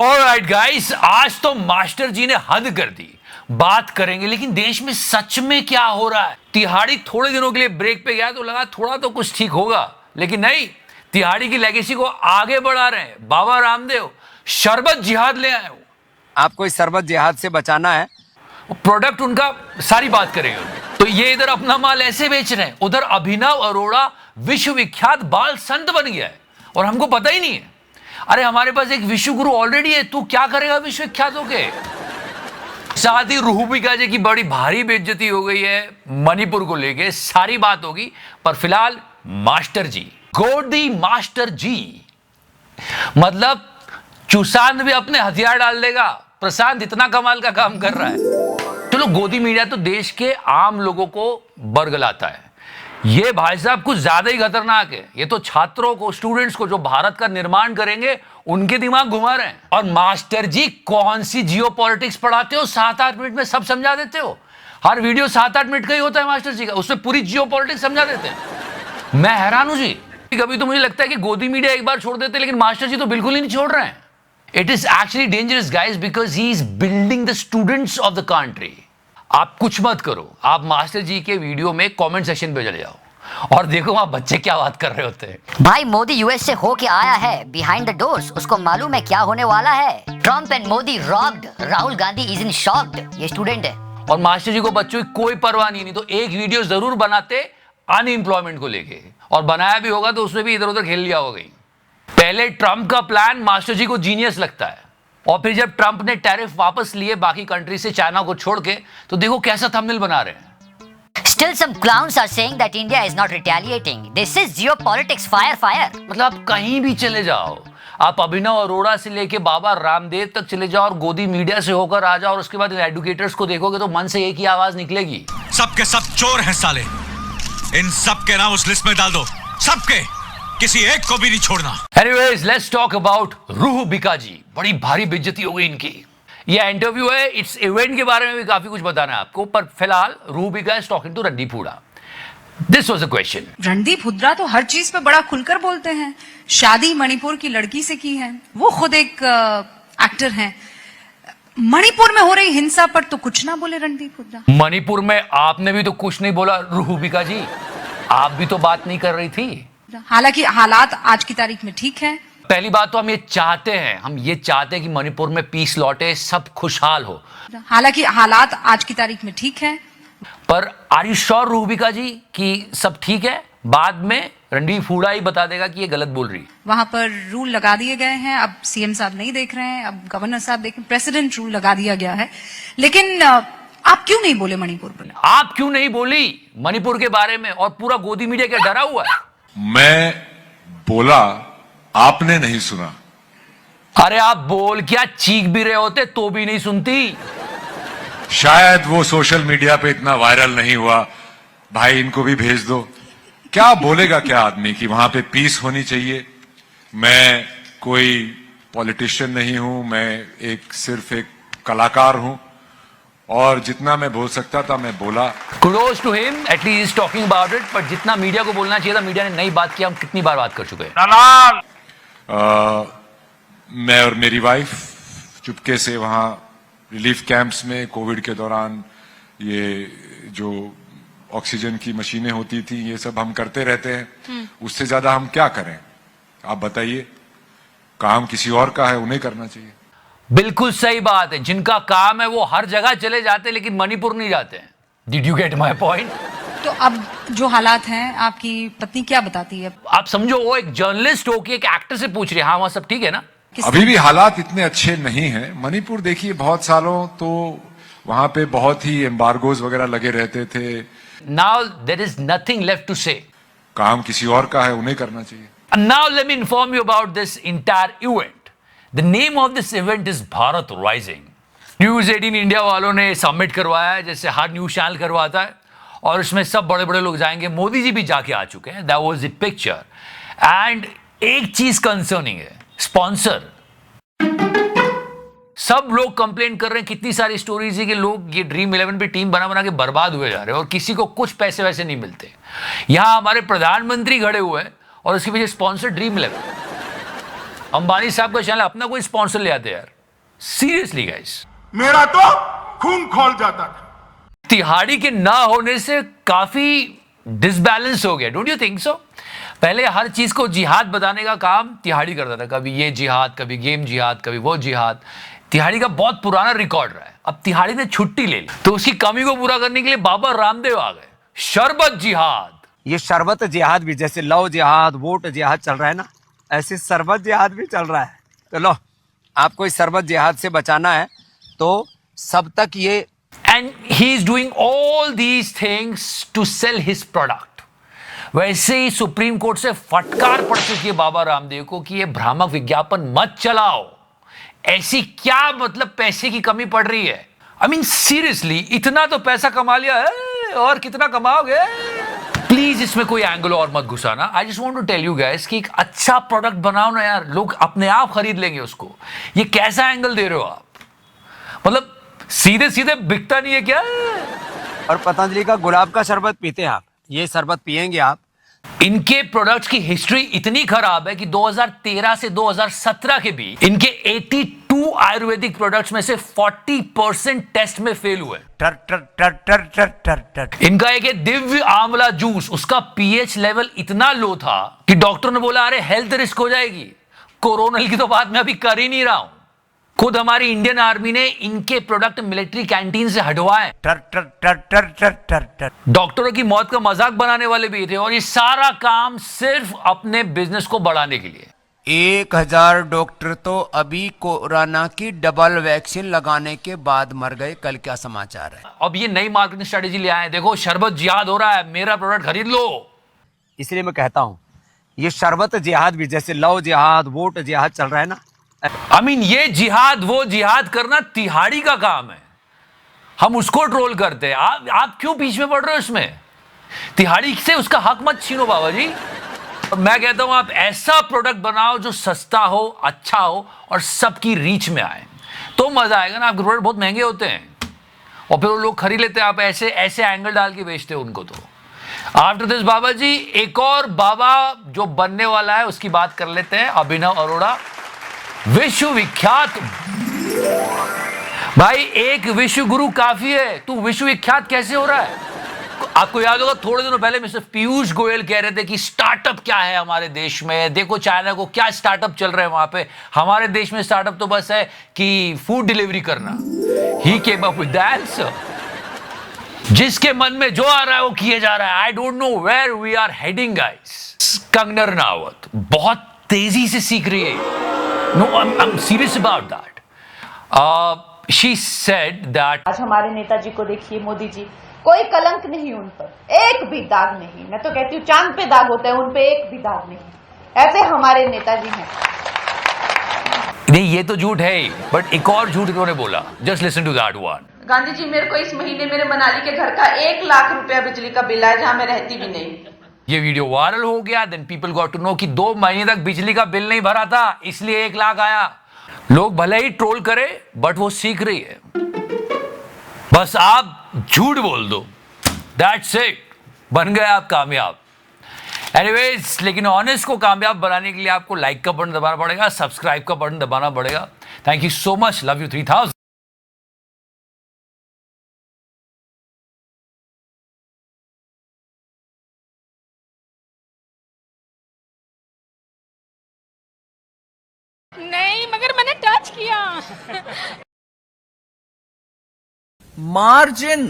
Alright guys, आज तो master जी ने हद कर दी। बात करेंगे लेकिन देश में सच में क्या हो रहा है। तिहाड़ी थोड़े दिनों के लिए ब्रेक पे गया तो लगा थोड़ा तो कुछ ठीक होगा, लेकिन नहीं, तिहाड़ी की लेगेसी को आगे बढ़ा रहे हैं। बाबा रामदेव शरबत जिहाद ले आए हो। आपको इस शरबत जिहाद से बचाना है। प्रोडक्ट उनका सारी बात करेंगे। तो ये इधर अपना माल ऐसे बेच रहे हैं, उधर अभिनव अरोड़ा विश्वविख्यात बाल संत बन गया है और हमको पता ही नहीं है। अरे हमारे पास एक विश्व गुरु ऑलरेडी है, तू क्या करेगा विश्वविख्यात होके। साथ ही रूहबिका जी की बड़ी भारी बेइज्जती हो गई है मणिपुर को लेके, सारी बात होगी। पर फिलहाल मास्टर जी, गोदी मास्टर जी, मतलब चुसान भी अपने हथियार डाल देगा। प्रशांत इतना कमाल का काम कर रहा है। चलो, गोदी मीडिया तो देश के आम लोगों को बरगलाता है। ये भाई साहब कुछ ज्यादा ही खतरनाक है। ये तो छात्रों को, स्टूडेंट्स को जो भारत का निर्माण करेंगे उनके दिमाग घुमा रहे हैं। और मास्टर जी कौन सी जियोपॉलिटिक्स पढ़ाते हो, 7-8 मिनट में सब समझा देते हो। हर वीडियो 7-8 मिनट का ही होता है मास्टर जी का, उसमें पूरी जियोपॉलिटिक्स समझा देते हैं। मैं हैरान हूं जी। कभी तो मुझे लगता है कि गोदी मीडिया एक बार छोड़ देते, लेकिन मास्टर जी तो बिल्कुल ही नहीं छोड़ रहे हैं। It is actually dangerous guys, because he is building the students of the country. आप कुछ मत करो, आप मास्टर जी के वीडियो में कमेंट सेक्शन पे चले जाओ और देखो वहां बच्चे क्या बात कर रहे होते हैं। भाई मोदी यूएस से होके आया है बिहाइंड द डोर्स, उसको मालूम है क्या होने वाला है। Trump and Modi robbed, Rahul Gandhi is in shocked. ये स्टूडेंट है। और मास्टर जी को बच्चों की कोई परवाह नहीं तो एक वीडियो जरूर बनाते अनएम्प्लॉयमेंट को लेके, और बनाया भी होगा तो उसमें भी इधर उधर खेल लिया होगा। पहले ट्रम्प का प्लान मास्टर जी को जीनियस लगता है, और फिर जब ट्रंप ने टैरिफ वापस लिए बाकी कंट्री से, चाइना को छोड़ के, तो देखो कैसा थंबनेल बना रहे हैं। Still some clowns are saying that India is not retaliating. This is geopolitics, fire, fire. मतलब आप कहीं भी चले जाओ, आप अभिनव अरोड़ा से लेके बाबा रामदेव तक चले जाओ और गोदी मीडिया से होकर आ जाओ, और उसके बाद एडुकेटर्स को देखोगे तो मन से एक ही आवाज निकलेगी, सबके सब चोर हैं साले। इन सबके नाम उस लिस्ट में डाल दो, सबके, किसी एक को भी नहीं छोड़ना। Anyways, let's talk about रूहबिका जी। बड़ी भारी बेइज्जती हो गई इनकी। ये इंटरव्यू है, इस इवेंट के बारे में भी काफी कुछ बताना है आपको, पर फिलहाल Rubika is talking to Randeep Hooda. This was a question. Randeep Hooda तो हर चीज पे बड़ा खुलकर बोलते हैं। शादी मणिपुर की लड़की से की है, वो खुद एक एक्टर हैं। मणिपुर में हो रही हिंसा पर तो कुछ ना बोले रणदीप हुड्डा। मणिपुर में आपने भी तो कुछ नहीं बोला रूहबिका जी, आप भी तो बात नहीं कर रही थी। हालांकि हालात आज की तारीख में ठीक है। पहली बात तो हम ये चाहते हैं कि मणिपुर में पीस लौटे, सब खुशहाल हो। हालांकि हालात आज की तारीख में ठीक है। पर आर यू श्योर रूहबिका जी कि सब ठीक है? बाद में रणदीप हुड्डा ही बता देगा कि ये गलत बोल रही है। वहां पर रूल लगा दिए गए हैं, अब सीएम साहब नहीं देख रहे हैं, अब गवर्नर साहब देख रहे हैं, प्रेसिडेंट रूल लगा दिया गया है। लेकिन आप क्यों नहीं बोले मणिपुर पर? आप क्यों नहीं बोली मणिपुर के बारे में? और पूरा गोदी मीडिया क्या डरा हुआ है? मैं बोला, आपने नहीं सुना। अरे आप बोल क्या चीख भी रहे होते तो भी नहीं सुनती। शायद वो सोशल मीडिया पे इतना वायरल नहीं हुआ। भाई इनको भी भेज दो। क्या बोलेगा क्या आदमी कि वहां पे पीस होनी चाहिए। मैं कोई पॉलिटिशियन नहीं हूं, मैं सिर्फ एक कलाकार हूं, और जितना मैं बोल सकता था मैं बोला। Kudos to him, at least he's talking about it। पर जितना मीडिया को बोलना चाहिए था, मीडिया ने नई बात किया। हम कितनी बार बात कर चुके हैं। मैं और मेरी वाइफ चुपके से वहां रिलीफ कैंप्स में कोविड के दौरान ये जो ऑक्सीजन की मशीनें होती थी, ये सब हम करते रहते हैं। उससे ज्यादा हम क्या करें, आप बताइए। काम किसी और का है, उन्हें करना चाहिए। बिल्कुल सही बात है, जिनका काम है वो हर जगह चले जाते, लेकिन मणिपुर नहीं जाते हैं। Did you get my point? तो अब जो हालात हैं, आपकी पत्नी क्या बताती है? आप समझो वो एक जर्नलिस्ट हो कि एक एक्टर से पूछ रही है, हाँ वहां सब ठीक है ना? अभी भी हालात इतने अच्छे नहीं हैं। मणिपुर देखिए, बहुत सालों तो वहां पे बहुत ही एम्बार्गोज वगैरह लगे रहते थे। Now there is nothing left to say. काम किसी और का है, उन्हें करना चाहिए। Now let me inform you about this entire event. The name of this event is Bharat rising. News 18 India वालों ने सबमिट करवाया है, जैसे हर न्यूज चैनल करवाता है, और इसमें सब बड़े बड़े लोग जाएंगे। मोदी जी भी जाके आ चुके हैं। That was the picture. And एक चीज कंसर्निंग है, स्पॉन्सर। सब लोग कंप्लेंट कर रहे हैं, कितनी सारी स्टोरीज है कि लोग ये ड्रीम 11 पे टीम बना बना के बर्बाद हुए जा रहे हैं और किसी को कुछ पैसे वैसे नहीं मिलते। यहां हमारे प्रधानमंत्री खड़े हुए हैं और उसके पीछे स्पॉन्सर ड्रीम 11। अंबानी साहब का चैनल अपना कोई स्पॉन्सर ले आते यार, सीरियसली गाइस। मेरा तो खून खौल जाता था। तिहाड़ी के ना होने से काफी डिसबैलेंस हो गया, डोंट यू थिंक सो? पहले हर चीज को जिहाद बताने का काम तिहाड़ी करता था, कभी ये जिहाद, कभी गेम जिहाद, कभी वो जिहाद। तिहाड़ी का बहुत पुराना रिकॉर्ड रहा है। अब तिहाड़ी ने छुट्टी ले ली तो उसकी कमी को पूरा करने के लिए बाबा रामदेव आ गए, शरबत जिहाद। ये शरबत जिहाद भी, जैसे लव जिहाद, वोट जिहाद चल रहा है ना, ऐसे शरबत जिहाद भी चल रहा है। तो लो, आपको इस शरबत जिहाद से बचाना है तो सब तक ये, And he is doing all these things to sell his product. वैसे ही सुप्रीम कोर्ट से फटकार पड़ चुकी है बाबा रामदेव को कि ये भ्रामक विज्ञापन मत चलाओ। ऐसी क्या मतलब पैसे की कमी पड़ रही है? I mean सीरियसली, इतना तो पैसा कमा लिया है और कितना कमाओगे? प्लीज इसमें कोई एंगल और मत घुसाना। I just want to tell you guys कि एक अच्छा प्रोडक्ट बनाओ ना यार, लोग अपने आप खरीद लेंगे उसको। ये कैसा एंगल दे रहे हो आप? मतलब सीधे सीधे बिकता नहीं है क्या? और पतंजलि का गुलाब का शरबत पीते हैं आप, ये शरबत पिएंगे आप। इनके प्रोडक्ट्स की हिस्ट्री इतनी खराब है कि 2013 से 2017 के बीच इनके 82 आयुर्वेदिक प्रोडक्ट्स में से 40% टेस्ट में फेल हुए। टर टर टर टर टर टर टर। इनका एक दिव्य आंवला जूस, उसका पीएच लेवल इतना लो था कि डॉक्टर ने बोला अरे हेल्थ रिस्क हो जाएगी। कोरोनल की तो बात मैं अभी कर ही नहीं रहा हूं। खुद हमारी इंडियन आर्मी ने इनके प्रोडक्ट मिलिट्री कैंटीन से हटवाए। टर टर टर टर टर टर टर। डॉक्टरों की मौत का मजाक बनाने वाले भी थे, और ये सारा काम सिर्फ अपने बिजनेस को बढ़ाने के लिए। 1000 डॉक्टर तो अभी कोरोना की डबल वैक्सीन लगाने के बाद मर गए। कल क्या समाचार है? अब ये नई मार्केटिंग स्ट्रेटेजी ले आए, देखो शरबत जिहाद हो रहा है, मेरा प्रोडक्ट खरीद लो। इसलिए मैं कहता हूं, ये शरबत जिहाद भी, जैसे लव जिहाद, वोट जिहाद चल रहा है ना, I mean, ये जिहाद वो जिहाद करना तिहाड़ी का काम है। हम उसको ट्रोल करते हैं। आप क्यों बीच में पड़ रहे हो इसमें? तिहाड़ी से उसका हक मत छीनो बाबा जी। मैं कहता हूं आप ऐसा प्रोडक्ट बनाओ जो सस्ता हो, अच्छा हो और सबकी रीच में आए, तो मजा आएगा ना। आपके प्रोडक्ट बहुत महंगे होते हैं और फिर वो लोग खरीद लेते हैं, आप ऐसे ऐसे एंगल डाल के बेचते हो उनको। तो आफ्टर दिस बाबा जी, एक और बाबा जो बनने वाला है उसकी बात कर लेते हैं, अभिनव अरोड़ा। विश्वविख्यात भाई, एक विश्व गुरु काफी है, तू विश्वविख्यात कैसे हो रहा है? आपको याद होगा थोड़े दिनों पहले मिस्टर पीयूष गोयल कह रहे थे कि स्टार्टअप क्या है हमारे देश में, देखो चाइना को क्या स्टार्टअप चल रहे हैं वहां पे, हमारे देश में स्टार्टअप तो बस है कि फूड डिलीवरी करना। He came up with the answer. जिसके मन में जो आ रहा है वो किए जा रहा है। I don't know where we are heading guys. Kangana Ranaut बहुत तेजी से सीख रही है। No, I'm serious about that. She said that आज हमारे नेताजी को देखिए, मोदी जी, कोई कलंक नहीं उन पर, एक भी दाग नहीं। मैं तो कहती हूँ चांद पे दाग होता है, उन पे एक भी दाग नहीं। ऐसे हमारे नेताजी हैं। नहीं, ये तो झूठ है ही, बट एक और झूठ इन्होंने बोला। Just listen to that one. Gandhi ji, मेरे को इस महीने मेरे मनाली के घर का 1 लाख रुपया बिजली का बिल आया, जहाँ मैं रहती भी नहीं। ये वीडियो वायरल हो गया, then people got to know कि 2 महीने तक बिजली का बिल नहीं भरा था, इसलिए 1 लाख आया। लोग भले ही ट्रोल करे, बट वो सीख रही है। बस आप झूठ बोल दो, दैट्स इट, बन गए आप कामयाब। एनीवेज, लेकिन ऑनेस्ट को कामयाब बनाने के लिए आपको लाइक का बटन दबाना पड़ेगा, सब्सक्राइब का बटन दबाना पड़ेगा। Thank you so much, love you 3000। नहीं, मगर मैंने टच किया। मार्जिन